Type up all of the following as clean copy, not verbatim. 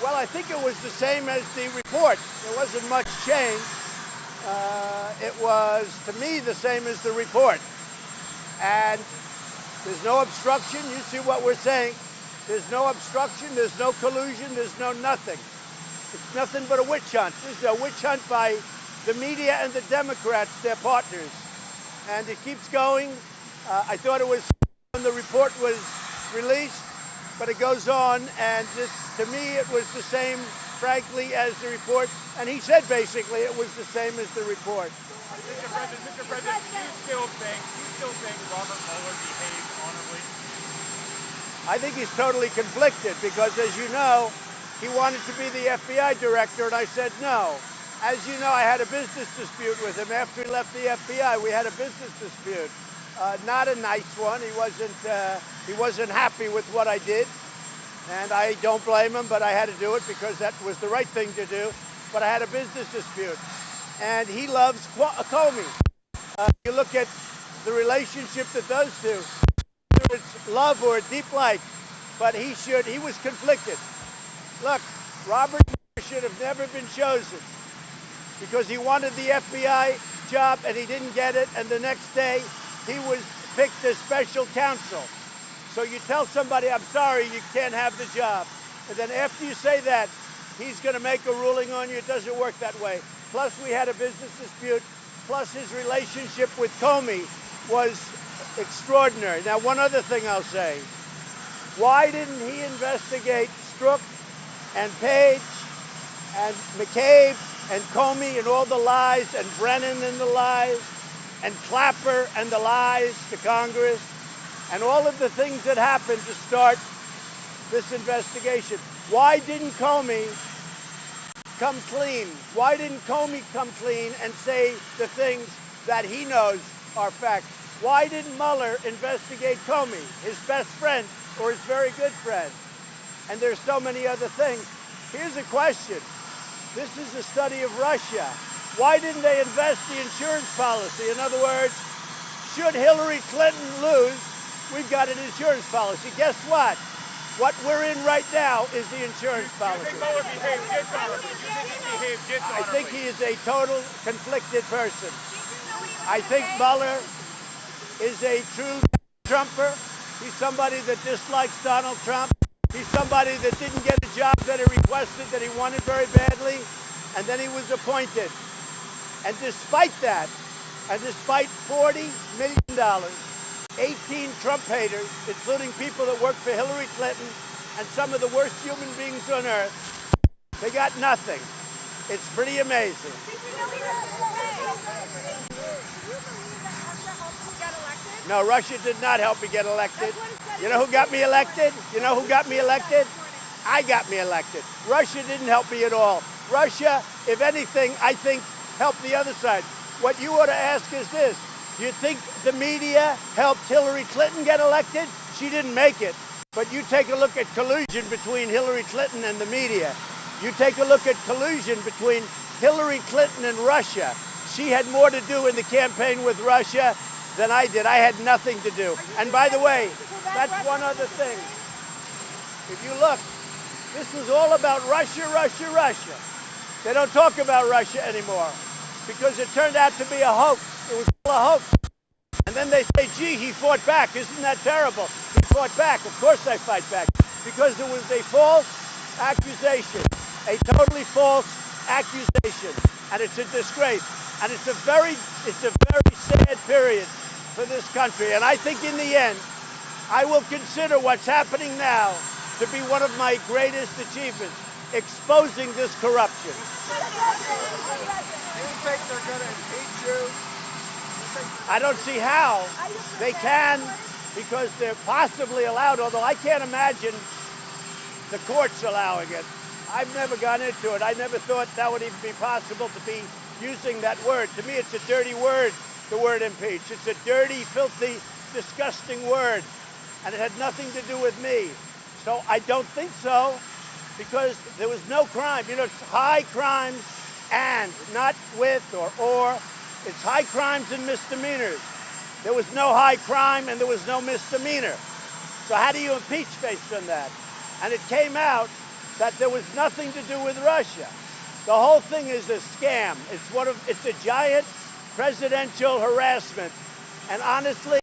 Well, I think it was the same as the report. There wasn't much change. It was, to me, the same as the report. And there's no obstruction. You see what we're saying. There's no obstruction. There's no collusion. There's no nothing. It's nothing but a witch hunt. This is a witch hunt by the media and the Democrats, their partners. And it keeps going. I thought it was when the report was released, but it goes on. And to me, it was the same, frankly, as the report. And he said basically it was the same as the report. Mr. President, do you still think Robert Mueller behaved honorably? I think he's totally conflicted because, as you know, he wanted to be the FBI director, and I said no. As you know, I had a business dispute with him after he left the FBI. We had a business dispute, not a nice one. He wasn't happy with what I did, and I don't blame him. But I had to do it because that was the right thing to do. But I had a business dispute, and he loves Comey. You look at the relationship that those two, whether it's love or a deep like, but he was conflicted. Look, Robert should have never been chosen because he wanted the FBI job and he didn't get it, and the next day he was picked as special counsel. So you tell somebody, I'm sorry, you can't have the job. And then after you say that, he's going to make a ruling on you. It doesn't work that way. Plus, we had a business dispute. Plus, his relationship with Comey was extraordinary. Now, one other thing I'll say. Why didn't he investigate Strzok and Page and McCabe and Comey and all the lies, and Brennan and the lies, and Clapper and the lies to Congress, and all of the things that happened to start this investigation? Why didn't Comey come clean? Why didn't Comey come clean and say the things that he knows are facts? Why didn't Mueller investigate Comey, his best friend or his very good friend? And there's so many other things. Here's a question. This is a study of Russia. Why didn't they invest the insurance policy? In other words, should Hillary Clinton lose, we've got an insurance policy. Guess what? What we're in right now is the insurance policy. Do you think Mueller behaved dishonorably? Do you think he behaved dishonorably? I think he is a total conflicted person. I think Mueller is a true Trumper. He's somebody that dislikes Donald Trump. He's somebody that didn't get a job that he requested, that he wanted very badly, and then he was appointed. And despite that, and despite $40 million, 18 Trump haters, including people that work for Hillary Clinton and some of the worst human beings on earth, they got nothing. It's pretty amazing. No, Russia did not help me get elected. You know who got me elected? You know who got me elected? I got me elected. Russia didn't help me at all. Russia, if anything, I think helped the other side. What you ought to ask is this. Do you think the media helped Hillary Clinton get elected? She didn't make it. But you take a look at collusion between Hillary Clinton and the media. You take a look at collusion between Hillary Clinton and Russia. She had more to do in the campaign with Russia than I did. I had nothing to do. And by the way, that's one other thing. If you look, this was all about Russia, Russia, Russia. They don't talk about Russia anymore because it turned out to be a hoax. It was all a hoax. And then they say, gee, he fought back. Isn't that terrible? He fought back. Of course I fight back. Because it was a false accusation. A totally false accusation. And it's a disgrace. And it's a very sad period for this country. And I think in the end, I will consider what's happening now to be one of my greatest achievements, exposing this corruption. Do you think they're going to impeach you? I don't see how they can, because they're possibly allowed, although I can't imagine the courts allowing it. I've never gone into it. I never thought that would even be possible to be using that word. To me, it's a dirty word, the word impeach. It's a dirty, filthy, disgusting word, and it had nothing to do with me. So I don't think so, because there was no crime. You know, it's high crimes and, not with or. It's high crimes and misdemeanors. There was no high crime and there was no misdemeanor. So how do you impeach based on that? And it came out that there was nothing to do with Russia. The whole thing is a scam. It's a giant presidential harassment. And honestly,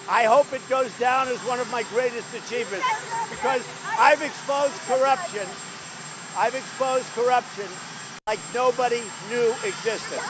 I hope it goes down as one of my greatest achievements because I've exposed corruption. I've exposed corruption like nobody knew existed.